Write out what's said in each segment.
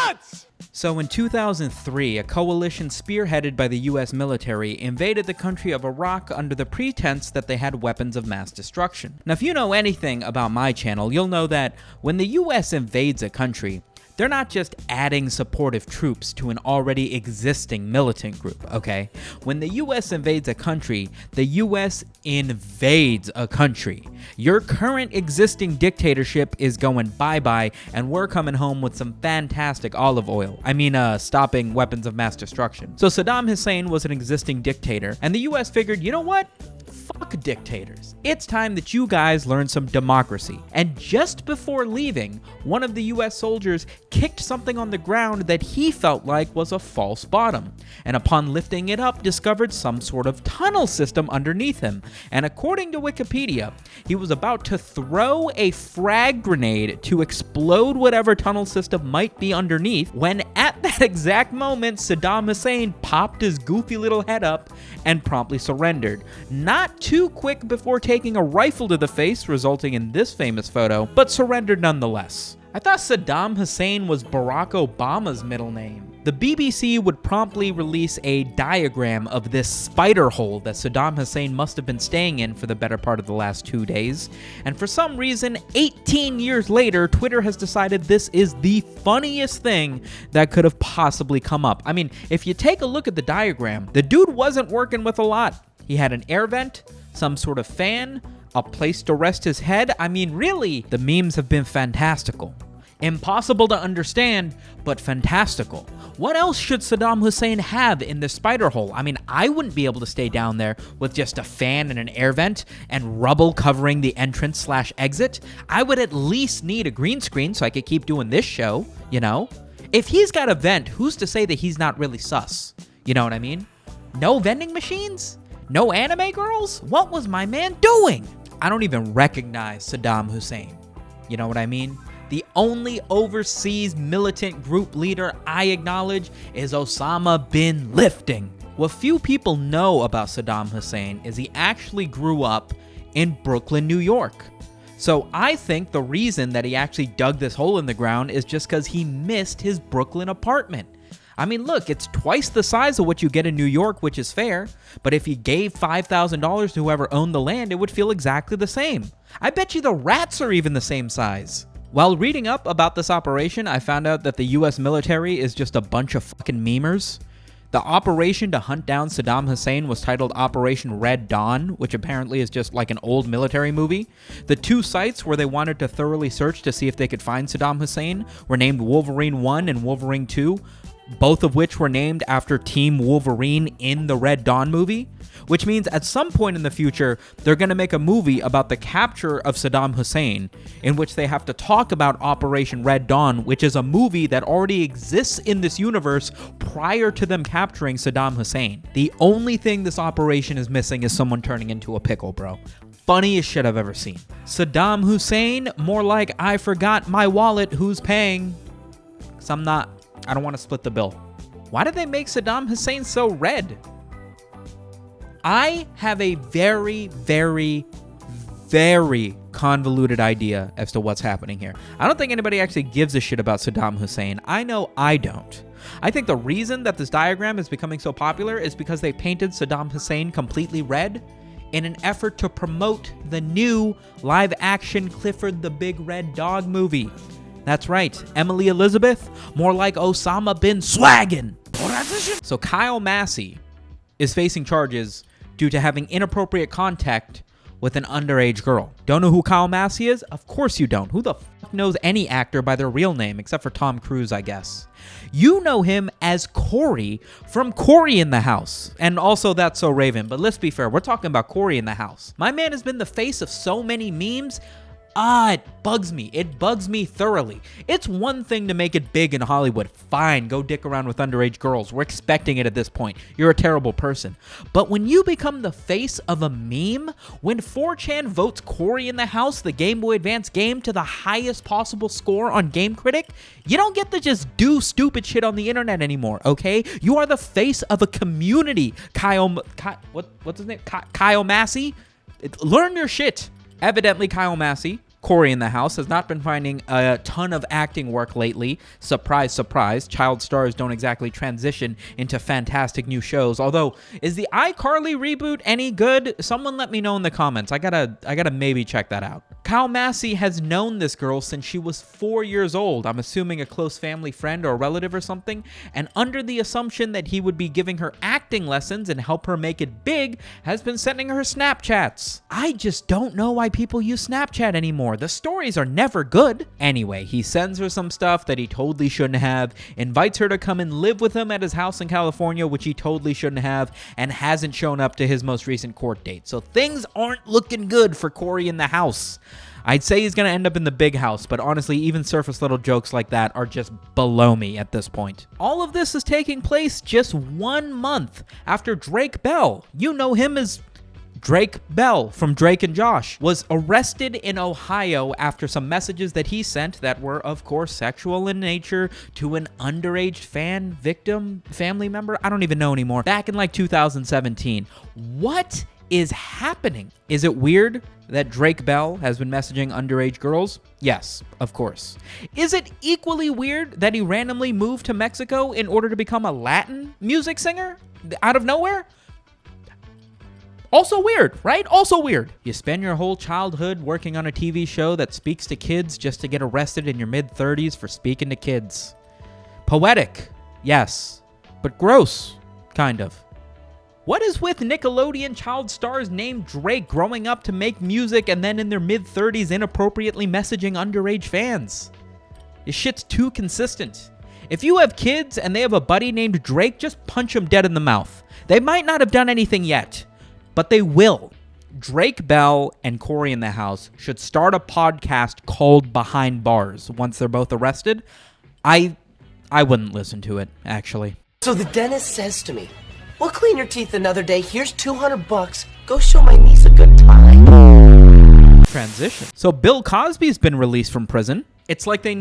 nuts! So in 2003, a coalition spearheaded by the US military invaded the country of Iraq under the pretense that they had weapons of mass destruction. Now, if you know anything about my channel, you'll know that when the US invades a country, they're not just adding supportive troops to an already existing militant group, okay? When the US invades a country, the US invades a country. Your current existing dictatorship is going bye-bye, and we're coming home with some fantastic olive oil. Stopping weapons of mass destruction. So Saddam Hussein was an existing dictator, and the US figured, you know what? Fuck dictators. It's time that you guys learn some democracy. And just before leaving, one of the US soldiers kicked something on the ground that he felt like was a false bottom, and upon lifting it up, discovered some sort of tunnel system underneath him. And according to Wikipedia, he was about to throw a frag grenade to explode whatever tunnel system might be underneath, when at that exact moment, Saddam Hussein popped his goofy little head up and promptly surrendered. Not too quick before taking a rifle to the face, resulting in this famous photo, but surrendered nonetheless. I thought Saddam Hussein was Barack Obama's middle name. The BBC would promptly release a diagram of this spider hole that Saddam Hussein must have been staying in for the better part of the last 2 days, and for some reason, 18 years later, Twitter has decided this is the funniest thing that could have possibly come up. If you take a look at the diagram, the dude wasn't working with a lot. He had an air vent, some sort of fan, a place to rest his head. Really, the memes have been fantastical. Impossible to understand, but fantastical. What else should Saddam Hussein have in this spider hole? I wouldn't be able to stay down there with just a fan and an air vent and rubble covering the entrance/exit. I would at least need a green screen so I could keep doing this show, you know? If he's got a vent, who's to say that he's not really sus? You know what I mean? No vending machines? No anime girls? What was my man doing? I don't even recognize Saddam Hussein. You know what I mean? The only overseas militant group leader I acknowledge is Osama bin Lifting. What few people know about Saddam Hussein is he actually grew up in Brooklyn, New York. So I think the reason that he actually dug this hole in the ground is just because he missed his Brooklyn apartment. Look, it's twice the size of what you get in New York, which is fair, but if you gave $5,000 to whoever owned the land, it would feel exactly the same. I bet you the rats are even the same size. While reading up about this operation, I found out that the US military is just a bunch of fucking memers. The operation to hunt down Saddam Hussein was titled Operation Red Dawn, which apparently is just like an old military movie. The 2 sites where they wanted to thoroughly search to see if they could find Saddam Hussein were named Wolverine 1 and Wolverine 2, both of which were named after Team Wolverine in the Red Dawn movie, which means at some point in the future, they're going to make a movie about the capture of Saddam Hussein, in which they have to talk about Operation Red Dawn, which is a movie that already exists in this universe prior to them capturing Saddam Hussein. The only thing this operation is missing is someone turning into a pickle, bro. Funniest shit I've ever seen. Saddam Hussein, more like I forgot my wallet, who's paying? 'Cause I don't want to split the bill. Why did they make Saddam Hussein so red? I have a very, very, very convoluted idea as to what's happening here. I don't think anybody actually gives a shit about Saddam Hussein. I know I don't. I think the reason that this diagram is becoming so popular is because they painted Saddam Hussein completely red in an effort to promote the new live-action Clifford the Big Red Dog movie. That's right, Emily Elizabeth, more like Osama bin Swaggin. So Kyle Massey is facing charges due to having inappropriate contact with an underage girl. Don't know who Kyle Massey is? Of course you don't. Who the fuck knows any actor by their real name, except for Tom Cruise, I guess? You know him as Cory from Cory In The House, and also That's So Raven, but let's be fair, we're talking about Cory In The House. My man has been the face of so many memes. It bugs me. It bugs me thoroughly. It's one thing to make it big in Hollywood. Fine, go dick around with underage girls. We're expecting it at this point. You're a terrible person. But when you become the face of a meme, when 4chan votes Cory In The House, the Game Boy Advance game, to the highest possible score on Game Critic, you don't get to just do stupid shit on the internet anymore, okay? You are the face of a community. What's his name? Kyle Massey? Learn your shit. Evidently, Kyle Massey, Cory In The House has not been finding a ton of acting work lately. Surprise, surprise. Child stars don't exactly transition into fantastic new shows. Although, is the iCarly reboot any good? Someone let me know in the comments. I gotta maybe check that out. Kyle Massey has known this girl since she was 4 years old. I'm assuming a close family friend or a relative or something. And under the assumption that he would be giving her acting lessons and help her make it big, has been sending her Snapchats. I just don't know why people use Snapchat anymore. The stories are never good. Anyway, he sends her some stuff that he totally shouldn't have, invites her to come and live with him at his house in California, which he totally shouldn't have, and hasn't shown up to his most recent court date. So things aren't looking good for Cory In The House. I'd say he's going to end up in the big house, but honestly, even surface little jokes like that are just below me at this point. All of this is taking place just 1 month after Drake Bell, you know him as Drake Bell from Drake and Josh, was arrested in Ohio after some messages that he sent that were, of course, sexual in nature to an underage fan, victim, family member, I don't even know anymore, back in like 2017. What is happening? Is it weird that Drake Bell has been messaging underage girls? Yes, of course. Is it equally weird that he randomly moved to Mexico in order to become a Latin music singer out of nowhere? Also weird, right? Also weird. You spend your whole childhood working on a TV show that speaks to kids just to get arrested in your mid-30s for speaking to kids. Poetic, yes, but gross, kind of. What is with Nickelodeon child stars named Drake growing up to make music and then in their mid-30s inappropriately messaging underage fans? This shit's too consistent. If you have kids and they have a buddy named Drake, just punch them dead in the mouth. They might not have done anything yet, but they will. Drake Bell and Cory In The House should start a podcast called Behind Bars once they're both arrested. I wouldn't listen to it, actually. So the dentist says to me, "We'll clean your teeth another day. Here's $200. Go show my niece a good time." Transition. So Bill Cosby's been released from prison. It's like they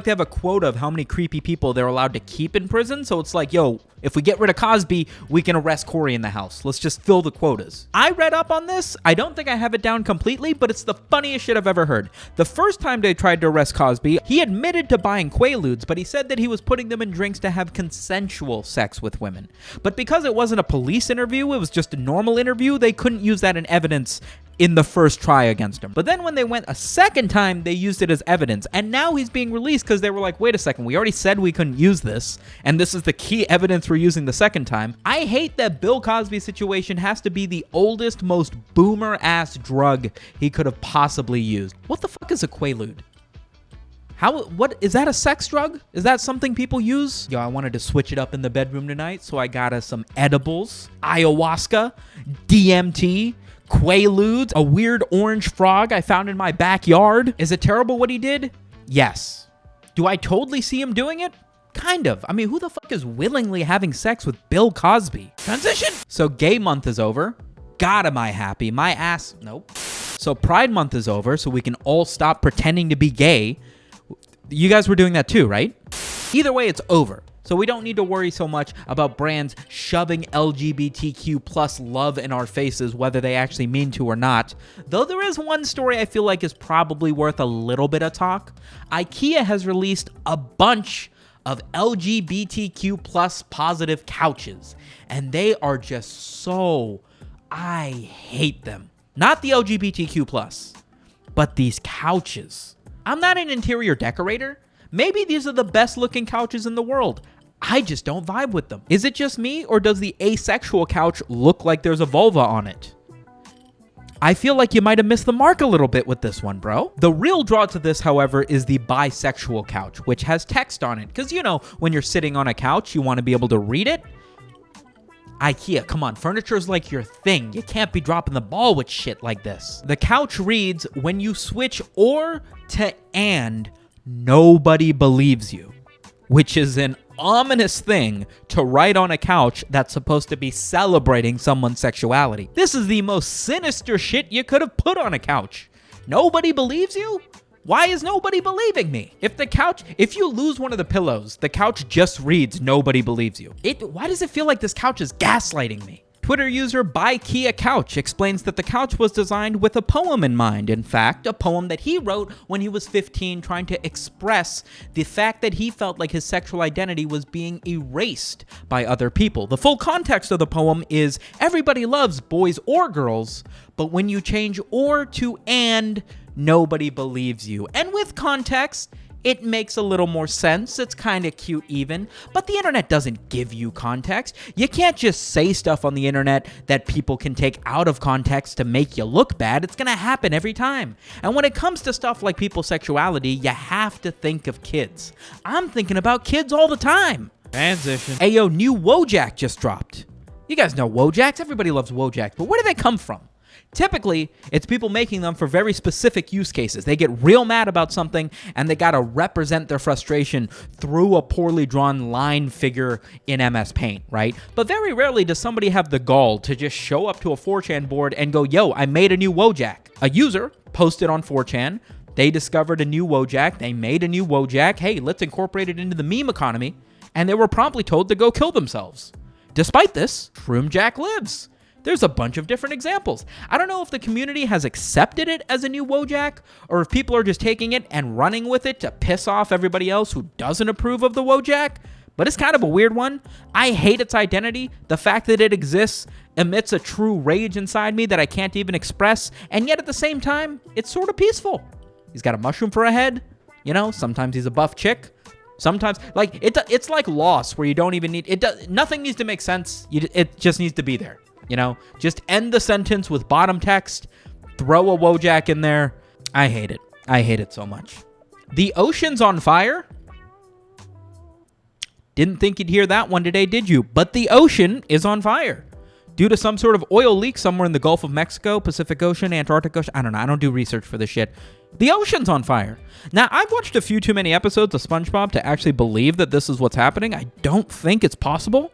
have a quota of how many creepy people they're allowed to keep in prison. So it's like, yo, if we get rid of Cosby, we can arrest Cory In The House. Let's just fill the quotas. I read up on this. I don't think I have it down completely, but it's the funniest shit I've ever heard. The first time they tried to arrest Cosby, he admitted to buying Quaaludes, but he said that he was putting them in drinks to have consensual sex with women. But because it wasn't a police interview, it was just a normal interview, they couldn't use that in evidence in the first try against him. But then when they went a second time, they used it as evidence. And now he's being released because they were like, wait a second, we already said we couldn't use this, and this is the key evidence we're using the second time. I hate that Bill Cosby's situation has to be the oldest, most boomer-ass drug he could have possibly used. What the fuck is a Quaalude? What, is that a sex drug? Is that something people use? Yo, I wanted to switch it up in the bedroom tonight, so I got us some edibles, ayahuasca, DMT, Quaaludes, a weird orange frog I found in my backyard. Is it terrible what he did? Yes. Do I totally see him doing it? Kind of. I mean, who the fuck is willingly having sex with Bill Cosby? Transition! So gay month is over. God, am I happy. My ass... Nope. So Pride month is over, so we can all stop pretending to be gay. You guys were doing that too, right? Either way, it's over. So we don't need to worry so much about brands shoving LGBTQ plus love in our faces, whether they actually mean to or not. Though there is one story I feel like is probably worth a little bit of talk. Ikea has released a bunch of LGBTQ plus positive couches, and they are just so... I hate them. Not the LGBTQ plus, but these couches. I'm not an interior decorator. Maybe these are the best looking couches in the world. I just don't vibe with them. Is it just me, or does the asexual couch look like there's a vulva on it? I feel like you might have missed the mark a little bit with this one, bro. The real draw to this, however, is the bisexual couch, which has text on it. Because, you know, when you're sitting on a couch, you want to be able to read it. IKEA, come on, furniture's like your thing. You can't be dropping the ball with shit like this. The couch reads, when you switch or to and, nobody believes you. Which is an ominous thing to write on a couch that's supposed to be celebrating someone's sexuality. This is the most sinister shit you could have put on a couch. Nobody believes you? Why is nobody believing me? If you lose one of the pillows, the couch just reads, nobody believes you. Why does it feel like this couch is gaslighting me? Twitter user Ikea Couch explains that the couch was designed with a poem in mind. In fact, a poem that he wrote when he was 15, trying to express the fact that he felt like his sexual identity was being erased by other people. The full context of the poem is everybody loves boys or girls, but when you change or to and, nobody believes you. And with context, it makes a little more sense. It's kind of cute even, but the internet doesn't give you context. You can't just say stuff on the internet that people can take out of context to make you look bad. It's gonna happen every time. And when it comes to stuff like people's sexuality, you have to think of kids. I'm thinking about kids all the time. Transition. Ayo, new Wojak just dropped. You guys know Wojaks. Everybody loves Wojaks, but where do they come from? Typically, it's people making them for very specific use cases. They get real mad about something, and they gotta represent their frustration through a poorly drawn line figure in MS Paint, right? But very rarely does somebody have the gall to just show up to a 4chan board and go, yo, I made a new Wojak. A user posted on 4chan, they discovered a new Wojak, they made a new Wojak, hey, let's incorporate it into the meme economy, and they were promptly told to go kill themselves. Despite this, Shroomjak lives. There's a bunch of different examples. I don't know if the community has accepted it as a new Wojak, or if people are just taking it and running with it to piss off everybody else who doesn't approve of the Wojak, but it's kind of a weird one. I hate its identity. The fact that it exists emits a true rage inside me that I can't even express, and yet at the same time, it's sort of peaceful. He's got a mushroom for a head. You know, sometimes he's a buff chick. Sometimes, like, it's like Lost, where you don't even need... Nothing needs to make sense. It just needs to be there. You know, just end the sentence with bottom text, throw a Wojak in there. I hate it. I hate it so much. The ocean's on fire? Didn't think you'd hear that one today, did you? But the ocean is on fire due to some sort of oil leak somewhere in the Gulf of Mexico, Pacific Ocean, Antarctic Ocean. I don't know. I don't do research for this shit. The ocean's on fire. Now, I've watched a few too many episodes of SpongeBob to actually believe that this is what's happening. I don't think it's possible.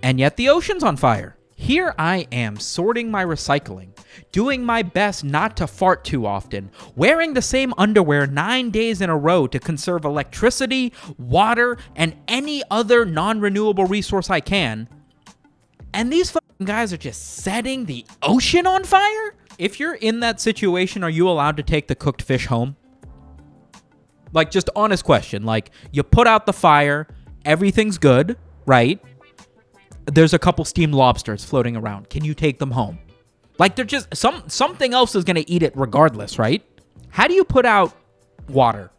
And yet the ocean's on fire. Here I am, sorting my recycling, doing my best not to fart too often, wearing the same underwear 9 days in a row to conserve electricity, water, and any other non-renewable resource I can. And these fucking guys are just setting the ocean on fire? If you're in that situation, are you allowed to take the cooked fish home? Like, just honest question. Like, you put out the fire, everything's good, right? There's a couple steamed lobsters floating around. Can you take them home? Like, they're just... Something else is going to eat it regardless, right? How do you put out water?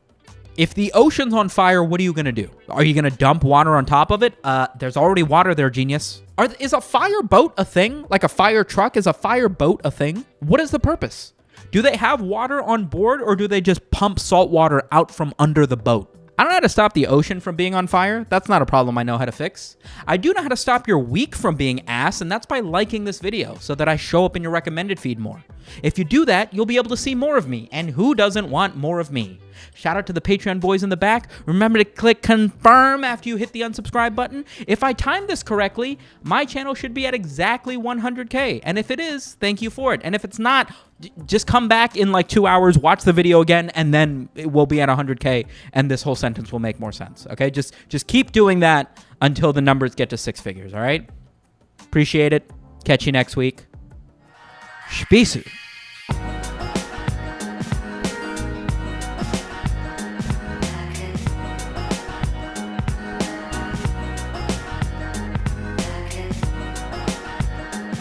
If the ocean's on fire, what are you going to do? Are you going to dump water on top of it? There's already water there, genius. Is a fire boat a thing? Like a fire truck? Is a fire boat a thing? What is the purpose? Do they have water on board, or do they just pump salt water out from under the boat? I don't know how to stop the ocean from being on fire. That's not a problem I know how to fix. I do know how to stop your week from being ass, and that's by liking this video so that I show up in your recommended feed more. If you do that, you'll be able to see more of me, and who doesn't want more of me? Shout out to the Patreon boys in the back. Remember to click confirm after you hit the unsubscribe button. If I timed this correctly, my channel should be at exactly 100K, and if it is, thank you for it. And if it's not, just come back in like 2 hours, watch the video again, and then it will be at 100K, and this whole sentence will make more sense, okay? Just keep doing that until the numbers get to 6 figures, all right? Appreciate it. Catch you next week. Spisu.